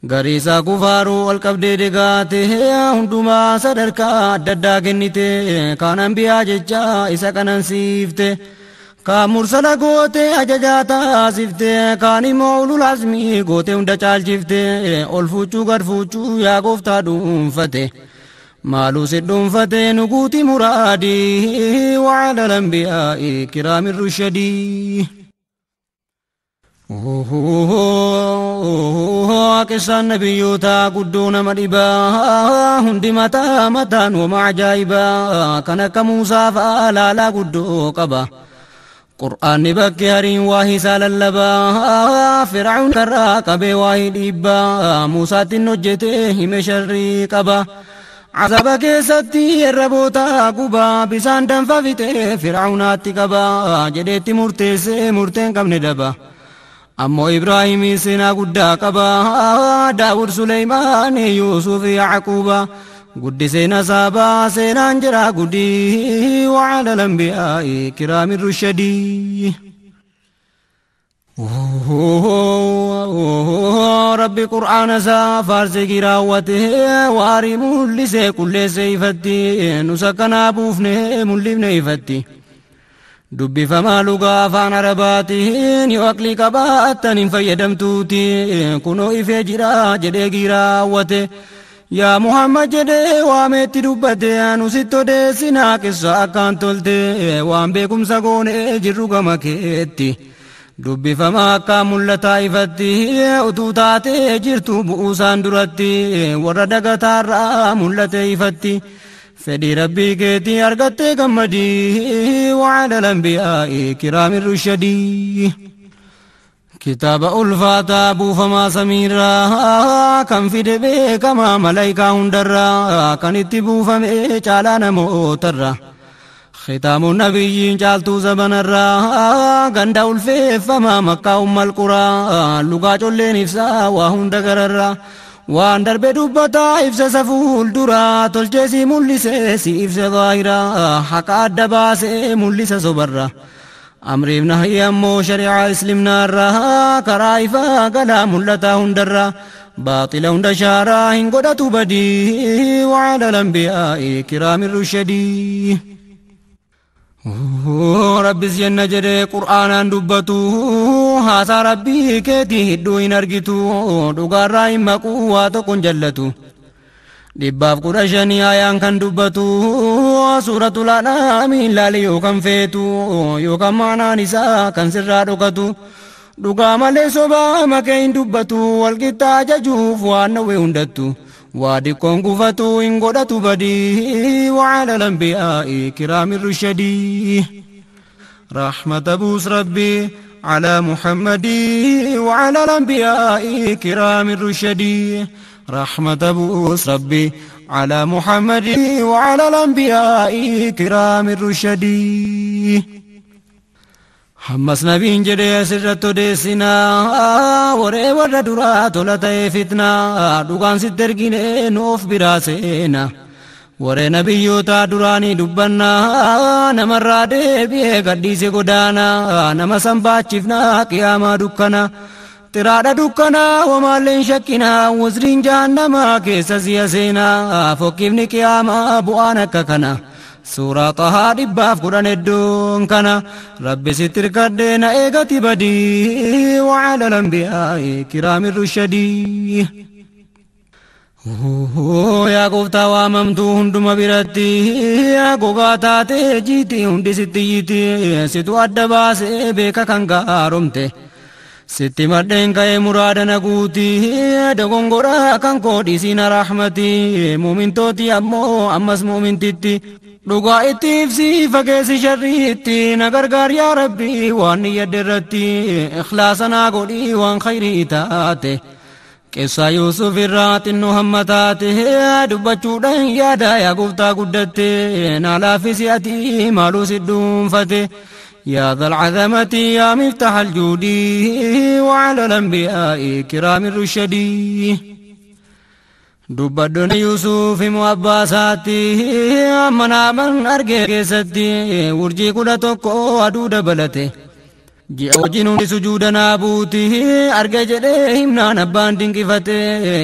Garisa kufaru al-qabde degate hunduma sadarka dadda kennite kanan biya jecha isa kanan sifte ka mursala gote ajajata sifte kani maulul azmi gote hunda caalchifte ol fuuchu gad fuuchu yaa gooftaa dhuunfate maalu si dhuunfate nuguuti muraadi wa ala al-anbiya'i kiraamir rushadi. Kisaan nabiyyoota guddoo nama dhibaa hundi mataa mataan wama ajaa'ibaa kan akka Muusaa fa'aa laalaa guddoo qaba. Qur'aanni bakkee hariin waa isaa lallabaa Fir'aawn karraa qabee waa dhiibbaa Muusaattiin hojjetee hime sharrii qaba. Azaba keessatti erraboota gubaa bisaan danfa fixee Fir'aawnaatti qaba jedheetti murteessee murteen qabne daba. Ammoo Ibraahimii seenaa guddaa qaba Daawud Suleymaan Yuusuf Yaaquuba guddisee nasaabaa seenaan jira guddii wa ala al-anbiyaa'i kiraamir rushadii. Rabbi qur'aana isaa faarsee giraawwatee waarii mul'isee qulleessee ifatti nusa kanaa buufnee mul'ifne ifatti. Dubbifamaa lugaa afaan arabaatiin yoo aqlii qabaattan hin fayyadamtuuti kunoo ifee jira jedhee giraawwate yaa Muhammad jedhee waameetti dubbate nusitti odeessinaa qissa akkaan tolte waan beekumsa goonee jirru gama keetti dubbifamaa akkaan mul'ataa ifatti utuu taatee jirtu bu'uusaan duratti warra dagataarraa mul'ate ifatti. Fedhi rabbii keetii argattee gammadii wa ala al-anbiyaa'i kiraamir rushadii. Kitaaba ulfaataa buufamaa samiirraa kan fide beekamaa malaayikaa hundarraa kan itti buufame caalaa namootarraa. Khitaamuun nabiyyiin caaltuu zabanarraa ganda ulfeeffamaa makkaa ummal quraa lugaa colleen ibsaa waa hunda gararraa. Waan darbe dubbataa ibsa safuul dura tolcheesii mul'ise si ibsa zaahiraa haqa adda baasee mul'isa sobarra amriif nahyi ammoo shari'aa islimnaarraa karaa ifaa galaa mul'ataa hundarra baaxila hunda shaaraa hin godhatu badii wa ala al-anbiyaa'i kiraamir rushadii. Rabbis jenna jedhee qur'aanaan dubbatu haasaa rabbii keetii hidduu hin argitu dhugaarraa hin maquu waa tokkon jallatu. 115 ayaan kan dubbatu suuratul Anaamiin laali yookaan feetu yookaan maanaan isaa kan sirraa dhokatu. Dhugaa malee sobaa makee hin dubbatu walqixxaa ajajuuf waan nawwee hundattu. Waadikkoon gufatu hin godhatu badii wa ala al-anbiyaa'i kiraamir rushadii. Rahmata buus rabbii ala Muhammadii wa ala al-anbiyaa'i kiraamir rushadii. Rahmata buus rabbii ala Muhammadii wa ala al-anbiyaa'i kiraamir rushadii. Hammas nabiin jedhee sirratti odeessinaa waree warra duraa tola ta'ee fitnaa dhugaan sitti ergine nuuf biraa seena waree nabiyyoota duraanii dubbannaa namarraa deebi'ee gadhiise godaanaa nama sanbaachifnaa qiyaamaa dukkana xiraadha dukkanaa wamaalleen shakkinaa wazriin jahannamaa keessa si'a seenaa fokkifni qiyaamaa bu'aan akka kana. Suuraa Tahaa 110 kana Rabbi sitti irkadhee na eegati badii wa ala al-anbiyaa'i kiraamir rushadii. Yaa gooftaa waamamtuu hunduma biratti gogaa taatee jiiti hundi sitti yiiti situ adda baasee beeka kan gaaromte. Sitti maddeen ka'ee muraada na guuti dogongora kan koodhiisina rahmati muumintooti ammoo ammas muumintitti. Dhugaa itti ibsi fageessi sharriitti na gargaar yaa Rabbi waan niyyadde irratti ikhlaasa naa godhi waan khayrii taate qissa Yuusuf irraa xinnoo hamma taate dubbachuudhaan yaada yaa gooftaa guddatte naa laaffisi ati maaluu si dhuunfate yaa dhal azamati yaa miftaahal juudii wa ala al-anbiyaa'i kiraamir rushadii. Dubbaddoon Yuusuf immoo abbaa isaatti manaaman argee keessatti urjii 11 aduu dabalate ji'a wajjin hundi sujuuda naa buuti arga jedhee himnaan abbaan dinqifate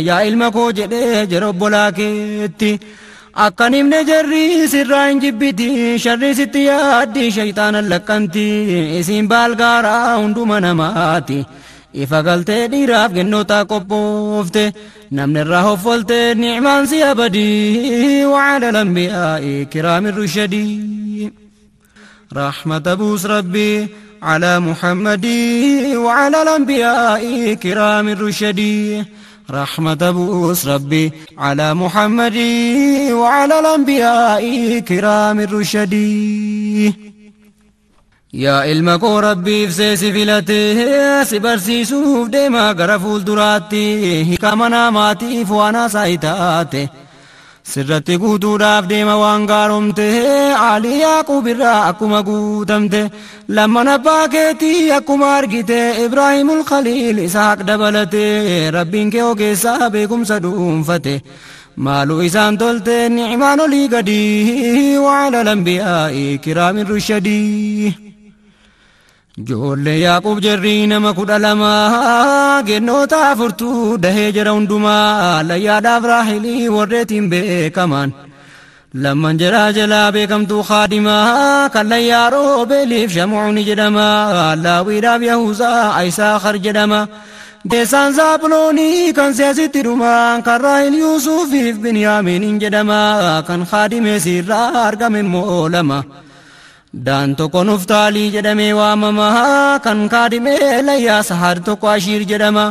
yaa ilma koo jedhee jara obbolaa keetti akkan himne jarri sirraa hin jibbiti sharri sitti yaaddi shayxaanan laqqanti isiin baalgaaraa hunduma namaati ifa galtee dhiiraaf kennoota qophoofte namni irraa hoffolte ni'maan si abadii wa'ala lambi'aa'i kiraamin rushadii rahmata buus rabbii على محمد وعلى الأنبياء كرام الرشدي رحمة بوس ربي على محمد وعلى الأنبياء كرام الرشدي يا علمك ربي فسيسي فلته سبرسي سوف ديما غرفول دراتي كمنا ماتي فوانا سايتاتي sirratti guutuudhaaf deema waan gaaromte Ali Yaaqub irraa akkuma guutamte lamman abbaa keetii akkuma argite Ibraahimul Khaliil Isaaq dabalate rabbiin kee ogeessaa beekumsa dhuunfate maaluu isaan tolte ni'maan olii gadi wa'ala lambi'aa'i kiraamin rushadii Joollee Yaaqub jarri nama 12 gennoota 4 dahee jara hundumaa layyaadhaaf raahilii warreetiin beekaman lamman jaraa jalaa beekamtuu khaadimaa kan layyaaroo beeliif shamuuni jedhama laawiidhaaf yahuuzaa Ayisaakar jedhama deessaan Zaabuloonii kan siyaasitti dhumaa kan raahil Yuusufiif Binyaamiin jedhama kan khaadimeesirraa argame immoo lama daan tokko Nuftaalii jedhamee waamama kan kaadhimee layyaa Sahaar tokko Ashiir jedhama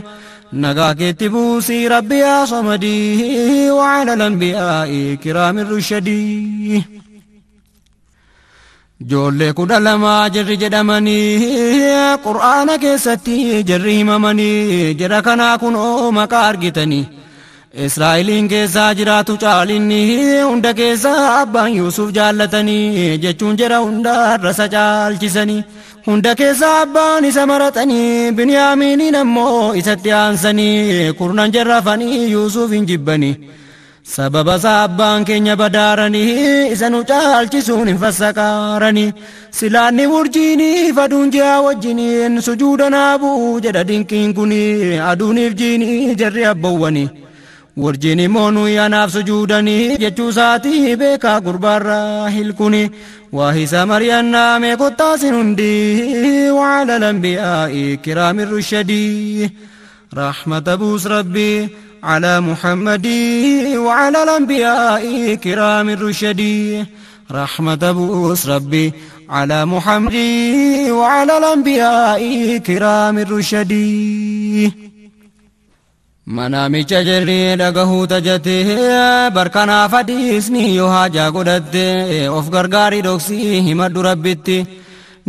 nagaa keetti buusii rabbi yaa Samadii wa'ala lambi'aa'i kiraamin rushadii joollee 12 jarri jedhamanii qur'aana keessatti jarri himamanii jara kanaa kunoo maqaa argitanii Israa'eliin keessaa jiraatu caalinni hunda keessaa abbaan Yuusuf jaallatanii jechuun jara hunda rasa caalchisanii hunda keessaa abbaan isa maratanii Binyaamiiniin ammoo isatti aansanii kurnan jarrafanii Yuusuf hin jibbanii sababa isaa abbaan keenya badaaranii isa nu caalchisuun hin fassaqaaranii silaanni urjiinii faduun ji'a wajjiniin sujuuda naa bu'u jedha dinqiin kuni aduuniif jiinii jarri abbawwanii warjiini moonu yaanaaf sujuudanii jechuu isaatii beekaa gurbaarraa hilkuni waa isa mariyannaa meeqottaasin hundi wa'ala lambi'aa'i kiraamin rushadii rahmata buus rabbii على محمد وعلى الأنبياء كرام الرشدي رحمة بوس ربي على محمد وعلى الأنبياء كرام الرشدي منامي جري لغه تجته بركنا فديسني يوهاجا قدته of gargaari doksii himadhu rabbitti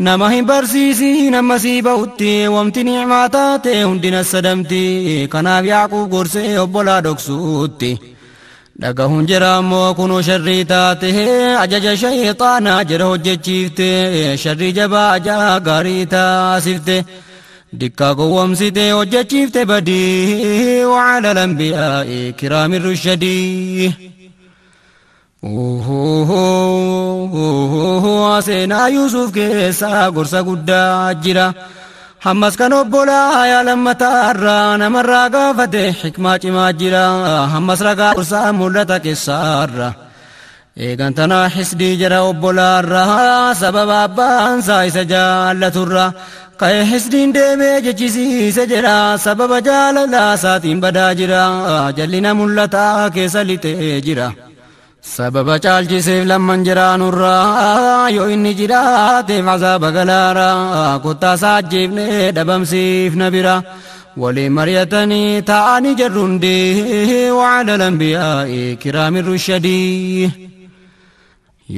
nama hin barsiisi nama sii ba'utti wamti ni'maa taate hundina sadamti kanaaf Yaaqub gorsee obbolaa dhoksuutti dhagahuun jira ammoo kunoo sharrii taate ajaja shayxaanaa jira hojjechiifte sharrii jabaa ajaa gaarii taasifte dikkaa gowwomsite hojjechiifte badii wa'ala lambi'aa'i kiraamin rushadii seenaa Yuusuf keessa gorsa guddaa jira hammas kan obbolaa yaa lammataarraa namarraa gaafate hikmaa cimaa jira hammas ragaa gorsaa mul'ata keessaarra eegantanaa hisdii jira obbolaarraa sababa abbaansaa isa jaallaturra ka'e hisdiin deemee jechisiise jira sababa jaalalaa isaatiin badaa jira jallina mul'ataa keessa lixee jira sababa caalchiseef lamman jiraanurraa yoo inni jiraateef azaaba galaara kottaasaa ajjeefnee dhabamsiifna bira waliin mari'atanii taa'anii jarru hundi wa'ala lambi'aa'i kiraamin rushadii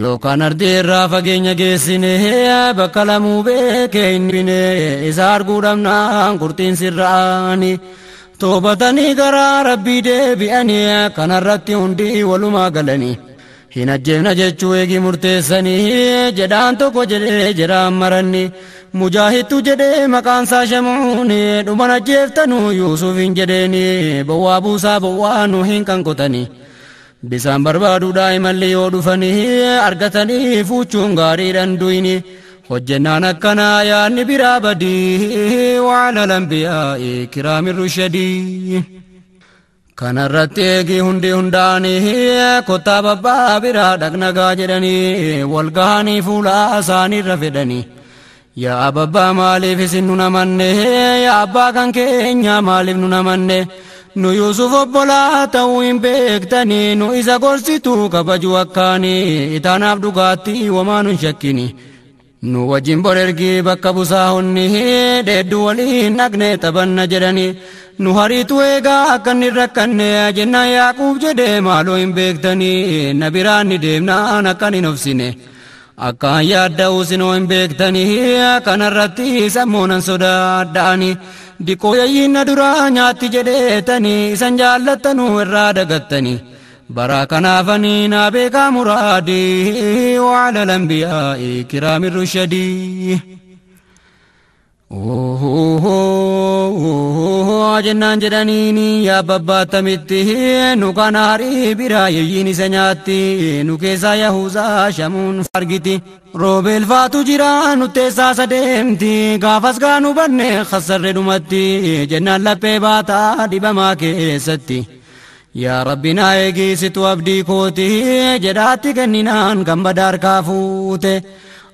yookaan ardeerraa fageenya geessine bakka lamuu beekee hin bine isa arguu dhabnaan qurxiin sirraani toobatanii garaa rabbii deebi'anii kanarratti hundi walumaa galanii hin ajjeefna jechuu eegi murteessanii jedhaan tokko jedhee jiraan maranni mujaahidtu jedhee maqaansaa shamuuni dhuman ajjeeftanuu Yuusuf hin jedheeni bowwaa buusaa bowwaa nu hin kan qotanii bisaan barbaaduudhaa imalli yoo dhufanii argatanii fuuchuun gaariidhan duyini hojjennaan akkanaa yaanni biraa badii wa'ala lambiyaa kiraami rushadii kanarratti eegi hundi hundaanii kottaa babbaa biraa dhaqnagaa jedhanii walgahanii fuula isaaniirra fedhanii yaa ababbaa maaliif isin nu namanne yaa abbaa kan keenya maaliif nu namanne nu Yuusuf obbolaa ta'uu hin beektanii nu isa gorsituu kabaju akkaanii itaanaaf dhugaatti wamaa nu hin shakkini nu wajjin bor ergii bakka busaahonni deedduu waliin dhaqne taphanna jedhanii nu hariitu eegaa akkan hin rakkanne jennaan Yaaquub jedhee maaloo hin beektanii na biraan ni deemnaan akkan hin obsine akkaan yaadda'uu sinoo hin beektanii kanarratti sammoonan sodaadha'anii diqoo yayyiin na duraa nyaatti jedheetanii isan jaallattanuu irraa dagattanii baraa kanaafanii naa beekaa muraadii wa'ala lambiyaa kiraami rushadii jennaan jedhaniini yaa babbaattamitti nu kana harii biraa yayyiin isa nyaatti nu keessaa Yahuuzaa shamuun argiti roobeel faatu jira nutteessaa sadeemti gaafas gaanu banne khasarre dhumatti jennaan laphee baataa dhibamaa keessatti yaa rabbi naa eegisitu abdii kooti jedhaatti kenninaan gammada harkaa fuute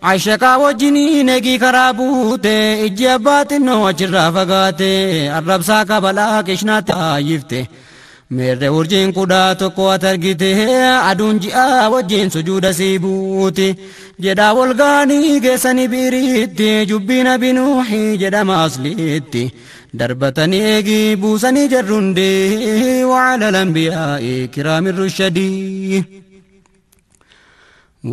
Aishakaa wajjiniin eegii karaa buute ijji abbaaxinnoo achirraa fagaate arrabsaa kabalaa qishnaatti ayyifte meerre urjiin kudhaa tokko at argite aduun ji'aa wajjiin sujuuda sii buuti jedhaa walgaanii geessanii biiriitti jubbiin abinuuxii jedhama asliitti darbatanii eegii buusanii jarrundee wa'ala lambiyaa kiraami rushadii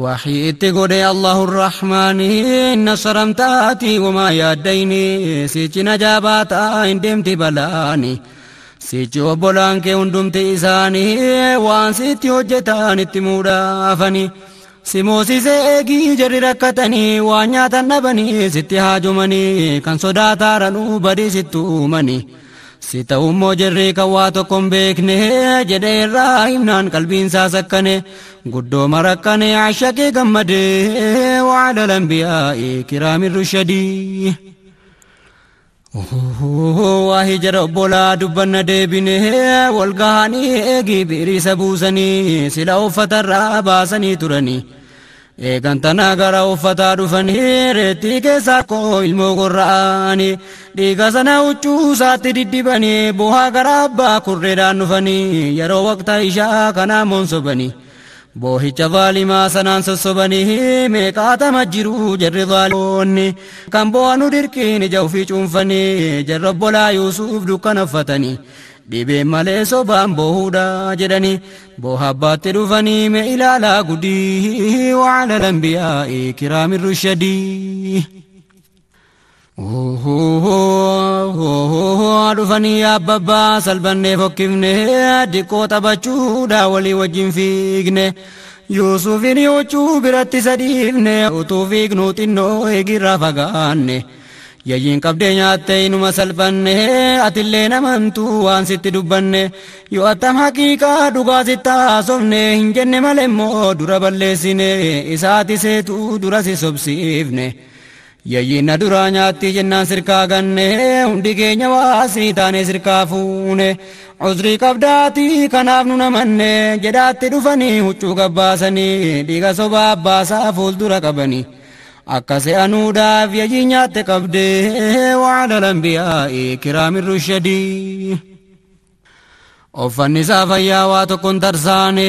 وحي اتقود الله الرحمن إن صرمتاتي وما ياديني سيچ نجابات اندمت بلاني سيچ وبولانك اندمت إساني وان سيتي وجتان اتمودافني سيموسي سيگي جري ركتني وانياتا نبني ستي هاجمني كان صداتا رنو بدي ستومني sita ummoo jirrii kawwaa tokkon beekne jedhee irraa himnaan qalbiin isaa sakkane guddoo marakkane ashaqee gammade wa'ala lambiyaa kiraami rushadii waahi jara obbolaa dubbanna deebine walgahanii eegii biiriisa buusanii sila uffatarraa baasanii turanii eegantanaa gara uffataa dhufanii reettii keessaa koo ilmoo gorra'anii dhiiga sana huccuu isaatti diddibanii buhaa gara abbaa kurreedhaan dhufanii yeroo waqtaa ishaa kanaa moonsobanii boohicha vaalimaa sanaan sossobanii meeqaatama jiruu jarri vaaloonni kan bo'anu dirqiin ija ufii cuunfanii jarri obbolaa Yuusuf dukkana uffatanii dhibeen malee sobaan boohuudha jedhanii booha abbaatti dhufanii mee ilaalaa gudii wa'ala lambiyaa kiraami rushadii dhufanii abbabbaa salphannee fokkifne diqqoo taphachuudha walii wajjin fiigne Yuusufin huccuu biratti sadiifne utuu fiignuu xinnoo eegirraa fagaanne yayyiin qabdee nyaatte inuma salphanne atillee namantuu waan sitti dubbanne yoo attam haqiiqaa dhugaa sitti haasofne hin jenne malee immoo dura balleessine isaati seetuu dura si sobsiifne yayyiin na duraa nyaatti jennaan sirkaa ganne hundi keenya waasii taane sirkaa fuune uzrii qabdaatii kanaaf nu namanne jedhaatti dhufanii huccuu gabbaasanii dhiiga sobaa abbaasaa fuuldura qabanii akkase anuudhaaf yayyii nyaatte qabdee wa'ala lambiyaa kiraami rushadii uffanni isaa fayyaa waa tokkon tarsaane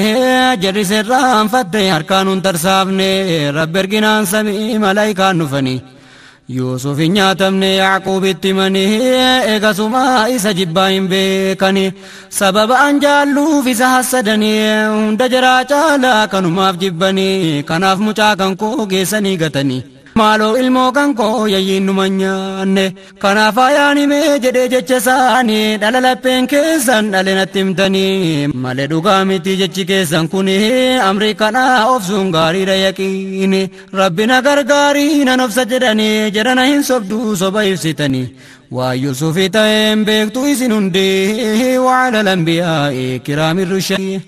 jarri serraan fatte harkaan hun tarsaafne rabbi erginaan samii malaayikaan dhufanii Yuusuf hin nyaatamne Yaaquubitti himanii eegasumaa isa jibbaa hin beekani sababa an jaalluuf isa hassadanii hunda jaraa caalaa kanumaaf jibbanii kanaaf mucaa kan koo geessanii gatanii maaloo ilmoo kan koo yayyiin numa nyaanne kanaaf ayaan himee jedhee jecha isaanii dhala lapheen keessan dhale natti himtanii malee dhugaa miti jechi keessan kuni amrii kanaa obsuun gaariidha yaqiini rabbina gargaarii nan obsa jedhanii jedhana hin sobduu soba ibsitanii waa Yuusufii ta'een beektu isin hundee wa'ala lambiyaa kiraami rushadii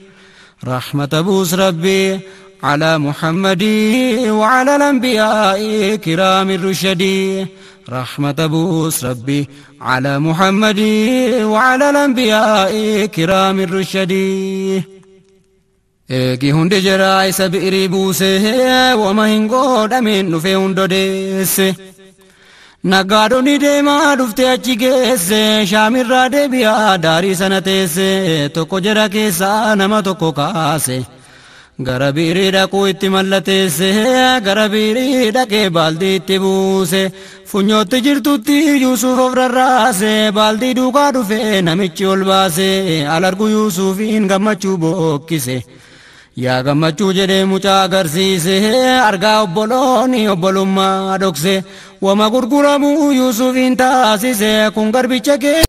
rahmata buus rabbii على محمد وعلى الأنبياء كرام الرشد رحمة بوس ربي على محمد وعلى الأنبياء كرام الرشد Eegi hundi jira isa bi'irii buuse wama hin godhamin dhufe hundo deesse naggaadhonni deemaa dhufte achi geesse shaamirraa deebi'aa daarii sana teesse tokko jira keessaa nama tokko kaase gara bi'irii dhaquu itti mallateesse gara bi'irii dhaqee baaldii itti buuse funyootti jirtutti Yuusuf of rarraase baaldii duukaa dhufe namichi ol baase alargu Yuusufiin gammachuu bookkise yaa gammachuu jedhee mucaa agarsiise argaa obboloonni obbolummaa dhokse wama gurguramuu Yuusufiin taasise kun garbicha kee